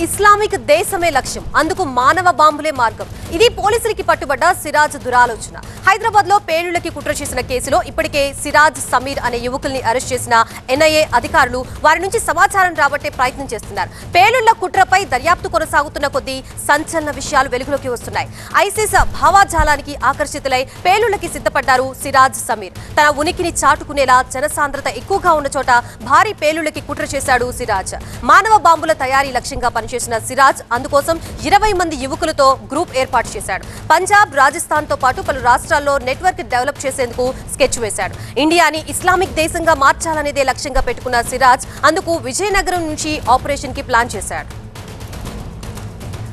Islamic దేశమే లక్ష్యం, అందుకు మానవ బాంబులే మార్గం. ఇది పోలీసులకి పట్టుబడ్డ సిరాజ్ దురాలోచన. హైదరాబాద్ లో పేలుళ్లకి కుట్ర చేసిన కేసులో ఇప్పటికే సిరాజ్, సమీర్ అనే యువకుల్ని అరెస్ట్ చేసిన ఎన్ఐఏ అధికారులు వారి నుంచి సమాచారం రాబట్టే ప్రయత్నం చేస్తున్నారు. పేలుళ్ల కుట్రపై దర్యాప్తు కొనసాగుతున్న కొద్దీ సంచలన విషయాలు వెలుగులోకి వస్తున్నాయి. ఐసిస్ భావాజాలానికి ఆకర్షితులై పేలుళ్లకి సిద్ధపడ్డారు సిరాజ్, సమీర్. తన ఉనికిని చాటుకునేలా జనసాంద్రత ఎక్కువగా ఉన్న చోట భారీ పేలుళ్లకి కుట్ర చేశాడు సిరాజ్. మానవ బాంబుల తయారీ లక్ష్యంగా పనిచేసిన సిరాజ్ అందుకోసం 20 మంది యువకులతో గ్రూప్ ఏర్పాటు చేశాడు. పంజాబ్, రాజస్థాన్ తో పాటు పలు రాష్ట్రాల్లో నెట్వర్క్ డెవలప్ చేసేందుకు స్కెచ్ వేశాడు. ఇండియాని ఇస్లామిక్ దేశంగా మార్చాలనేదే లక్ష్యంగా పెట్టుకున్న సిరాజ్ అందుకు విజయనగరం నుంచి ఆపరేషన్ కి ప్లాన్ చేశాడు.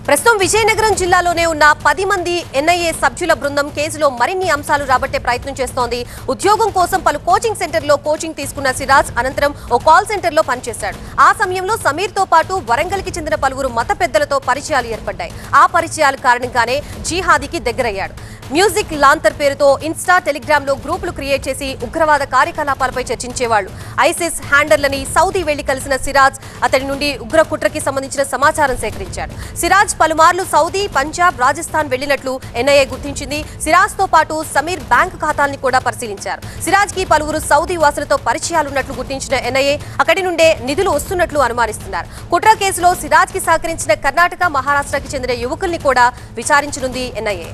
ప్రస్తుతం విజయనగరం జిల్లాలోనే ఉన్న 10 మంది ఎన్ఐఏ సభ్యుల బృందం కేసులో మరిన్ని అంశాలు రాబట్టే ప్రయత్నం చేస్తోంది. ఉద్యోగం కోసం పలు కోచింగ్ సెంటర్లో కోచింగ్ తీసుకున్న సిరాజ్ అనంతరం ఓ కాల్ సెంటర్లో పనిచేశాడు. ఆ సమయంలో సమీర్ తో పాటు వరంగల్ కి చెందిన పలువురు మత పెద్దలతో పరిచయాలు ఏర్పడ్డాయి. ఆ పరిచయాల కారణంగానే జిహాదీకి దగ్గరయ్యాడు. మ్యూజిక్ లాంతర్ పేరుతో ఇన్స్టా, టెలిగ్రామ్ లో గ్రూపులు క్రియేట్ చేసి ఉగ్రవాద కార్యకలాపాలపై చర్చించేవాళ్లు. ఐసిస్ హ్యాండర్లని సౌదీ వెళ్లి కలిసిన సిరాజ్ అతడి నుండి ఉగ్ర కుట్రకి సంబంధించిన సమాచారం సేకరించాడు. సిరాజ్ పలుమార్లు సౌదీ, పంజాబ్, రాజస్థాన్ వెళ్లినట్లు ఎన్ఐఏ గుర్తించింది. సిరాజ్ తో పాటు సమీర్ బ్యాంకు ఖాతాల్ని కూడా పరిశీలించారు. సిరాజ్ కి పలువురు సౌదీ వాసులతో పరిచయాలున్నట్లు గుర్తించిన ఎన్ఐఏ అక్కడి నుండే నిధులు వస్తున్నట్లు అనుమానిస్తున్నారు. కుట్ర కేసులో సిరాజ్ కి సహకరించిన కర్ణాటక, మహారాష్ట్రకి చెందిన యువకుల్ని కూడా విచారించనుంది ఎన్ఐఏ.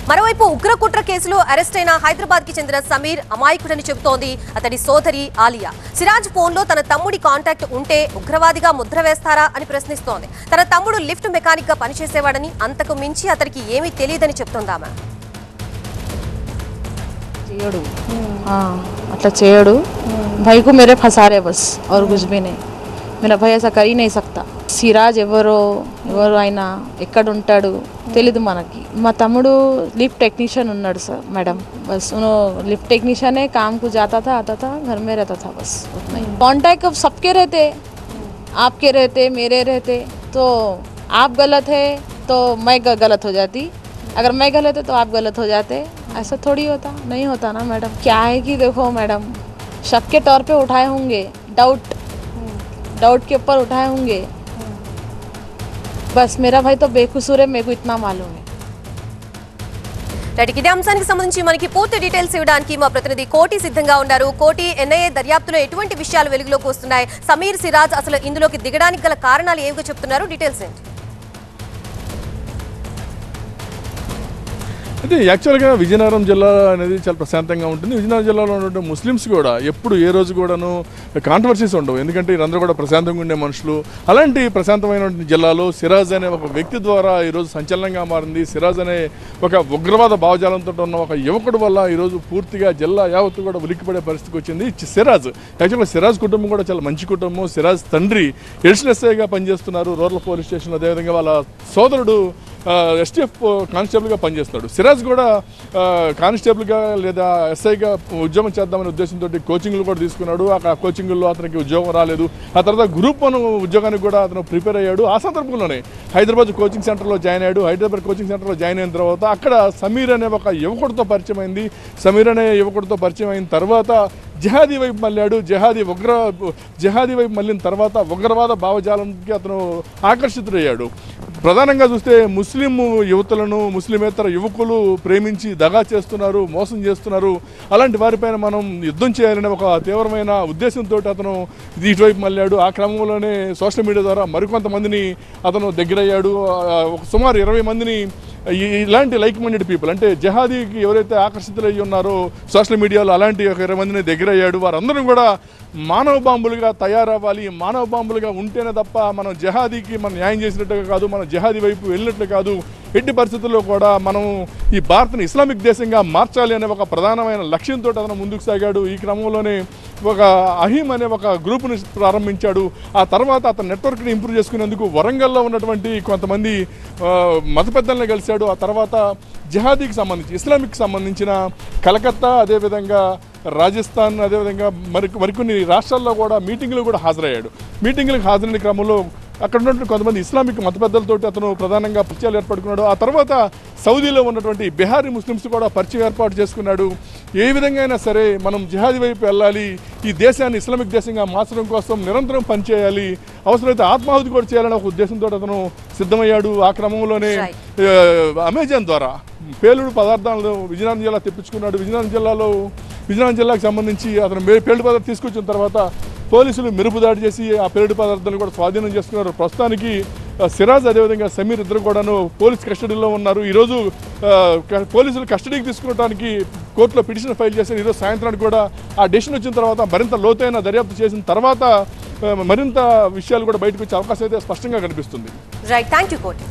మరోవైపు ఉగ్ర కుట్ర కేసులో అరెస్ట్ అయిన హైదరాబాద్ కి చెందిన సమీర్ అమాయకుడని చెబుతోంది అతడి సోదరి ఆలియా. సిరాజ్ ఫోన్ లో తన తమ్ముడి కాంటాక్ట్ ఉంటే ఉగ్రవాదిగా ముద్ర వేస్తారా అని ప్రశ్నిస్తోంది. తన తమ్ముడు లిఫ్ట్ మెకానిక్ గా పనిచేసేవాడని, అంతకు మించి అతడికి ఏమీ తెలియదని చెప్తోందామె. అట్లా చేయడు. భైకు మేరే ఫసారే బస్ और कुछ भी नहीं. मेरा भाई ऐसा कर ही नहीं सकता. సిరాజ్ ఎవరు అయినా ఎక్కడ ఉంటాడు తెలీదు మనకి. మా తమ్ముడు లిఫ్ట్ టెక్नीशियन ఉన్నాడు సార్ మేడం. बस लिफ्ट टेक्नीशियन है, काम को जाता था, आता था, घर में रहता था, बस उतना ही. कॉन्टैक्ट अब सबके रहते, आपके रहते, मेरे रहते. तो आप गलत है तो मैं गलत हो जाती, अगर मैं गलत है तो आप गलत हो जाते. ऐसा थोड़ी होता, नहीं होता ना मैडम. क्या है कि देखो मैडम, शक के तौर पे उठाए होंगे, डाउट के ऊपर उठाए होंगे. बस मेरा भाई तो बेकसूर है, मेरे को इतना मालूम है. ఇదే అంశానికి సంబంధించి మనకి పూర్తి డీటెయిల్స్ ఇవ్వడానికి మా ప్రతినిధి కోటి సిద్ధంగా ఉన్నారు. కోటి, ఎన్ఐఏ దర్యాప్తులో ఎటువంటి విషయాలు వెలుగులోకి వస్తున్నాయి? సమీర్, సిరాజ్ అసలు ఇందులోకి దిగడానికి గల కారణాలు ఏమిటో చెప్తున్నారు? డీటెయిల్స్ ఏంటి? అయితే యాక్చువల్గా విజయనగరం జిల్లా అనేది చాలా ప్రశాంతంగా ఉంటుంది. విజయనగరం జిల్లాలో ఉన్నటువంటి ముస్లిమ్స్ కూడా ఎప్పుడు ఏ రోజు కూడాను కాంట్రవర్సీస్ ఉండవు, ఎందుకంటే వీరందరూ కూడా ప్రశాంతంగా ఉండే మనుషులు. అలాంటి ప్రశాంతమైనటువంటి జిల్లాలో సిరాజ్ అనే ఒక వ్యక్తి ద్వారా ఈరోజు సంచలనంగా మారింది. సిరాజ్ అనే ఒక ఉగ్రవాద భావజాలంతో ఉన్న ఒక యువకుడు వల్ల ఈరోజు పూర్తిగా జిల్లా యావత్తు కూడా ఉలిక్కిపడే పరిస్థితికి వచ్చింది. సిరాజ్ యాక్చువల్గా సిరాజ్ కుటుంబం కూడా చాలా మంచి కుటుంబం. సిరాజ్ తండ్రి ఎడిషనల్ ఎస్ఐగా పనిచేస్తున్నారు రూరల్ పోలీస్ స్టేషన్. అదేవిధంగా వాళ్ళ సోదరుడు ఎస్టీఎఫ్ కానిస్టేబుల్గా పనిచేస్తున్నాడు. సిరాజ్ కూడా కానిస్టేబుల్గా లేదా ఎస్ఐగా ఉద్యోగం చేద్దామనే ఉద్దేశంతో కోచింగ్లు కూడా తీసుకున్నాడు. ఆ కోచింగ్లో అతనికి ఉద్యోగం రాలేదు. ఆ తర్వాత గ్రూప్ 1 ఉద్యోగానికి కూడా అతను ప్రిపేర్ అయ్యాడు. ఆ సందర్భంలోనే హైదరాబాద్ కోచింగ్ సెంటర్లో జాయిన్ అయ్యాడు. హైదరాబాద్ కోచింగ్ సెంటర్లో జాయిన్ అయిన తర్వాత అక్కడ సమీర్ అనే ఒక యువకుడితో పరిచయం అయింది. సమీర్ అనే యువకుడితో పరిచయం అయిన తర్వాత జిహాదీ వైపు మళ్ళాడు. జిహాదీ వైపు మళ్ళిన తర్వాత ఉగ్రవాద భావజాలంకి అతను ఆకర్షితుడయ్యాడు. ప్రధానంగా చూస్తే ముస్లిం యువతులను, ముస్లిమేతర యువకులు ప్రేమించి దగా చేస్తున్నారు, మోసం చేస్తున్నారు. అలాంటి వారిపైన మనం యుద్ధం చేయాలనే ఒక తీవ్రమైన ఉద్దేశంతో అతను ఇటువైపు మళ్ళాడు. ఆ క్రమంలోనే సోషల్ మీడియా ద్వారా మరికొంతమందిని అతను దగ్గరయ్యాడు. సుమారు 20 మందిని ఇలాంటి లైక్ మైండెడ్ పీపుల్, అంటే జహాదీకి ఎవరైతే ఆకర్షితులయ్యి ఉన్నారో సోషల్ మీడియాలో అలాంటి ఒక 20 మందిని దగ్గరయ్యాడు. వారందరూ కూడా మానవ బాంబులుగా తయారవ్వాలి, మానవ బాంబులుగా ఉంటేనే తప్ప మనం జహాదీకి మనం న్యాయం చేసినట్టుగా కాదు, మనం జహాదీ వైపు వెళ్ళినట్లు కాదు. ఎట్టి పరిస్థితుల్లో కూడా మనం ఈ భారత్ని ఇస్లామిక్ దేశంగా మార్చాలి అనే ఒక ప్రధానమైన లక్ష్యంతో అతను ముందుకు సాగాడు. ఈ క్రమంలోనే ఒక అహీం అనే ఒక గ్రూప్ని ప్రారంభించాడు. ఆ తర్వాత అతని నెట్వర్క్ని ఇంప్రూవ్ చేసుకునేందుకు వరంగల్లో ఉన్నటువంటి కొంతమంది మత పెద్దల్ని కలిశాడు. ఆ తర్వాత జిహాదీకి సంబంధించి, ఇస్లామిక్ సంబంధించిన కలకత్తా, అదేవిధంగా రాజస్థాన్, అదేవిధంగా మరికొన్ని రాష్ట్రాల్లో కూడా మీటింగ్లు కూడా హాజరయ్యాడు. మీటింగ్లకు హాజరైన క్రమంలో అక్కడ ఉన్నటువంటి కొంతమంది ఇస్లామిక్ మత పెద్దలతో అతను ప్రధానంగా పరిచయాలు ఏర్పడుకున్నాడు. ఆ తర్వాత సౌదీలో ఉన్నటువంటి బిహారీ ముస్లిమ్స్ కూడా పరిచయం ఏర్పాటు చేసుకున్నాడు. ఏ విధంగా అయినా సరే మనం జిహాదీ వైపు వెళ్ళాలి, ఈ దేశాన్ని ఇస్లామిక్ దేశంగా మార్చడం కోసం నిరంతరం పనిచేయాలి, అవసరమైతే ఆత్మాహుతి కూడా చేయాలనే ఒక ఉద్దేశంతో అతను సిద్ధమయ్యాడు. ఆ క్రమంలోనే అమెజాన్ ద్వారా పేలుడు పదార్థాలను విజయనగరం జిల్లా తెప్పించుకున్నాడు. విజయనగరం జిల్లాకు సంబంధించి అతను పేలుడు పదార్థం తీసుకొచ్చిన తర్వాత పోలీసులు మెరుపు దాడి చేసి ఆ పేలుడు పదార్థాలను కూడా స్వాధీనం చేసుకున్నారు. ప్రస్తుతానికి సిరాజ్ అదేవిధంగా సమీర్ ఇద్దరు కూడాను పోలీస్ కస్టడీలో ఉన్నారు. ఈరోజు పోలీసులు కస్టడీకి తీసుకోవడానికి కోర్టులో పిటిషన్ ఫైల్ చేశారు. ఈరోజు సాయంత్రానికి కూడా ఆ డెసిషన్ వచ్చిన తర్వాత మరింత లోతైన దర్యాప్తు చేసిన తర్వాత మరింత విషయాలు కూడా బయటకు వచ్చే అవకాశం అయితే స్పష్టంగా కనిపిస్తుంది. రైట్, థ్యాంక్ యూ కోటి.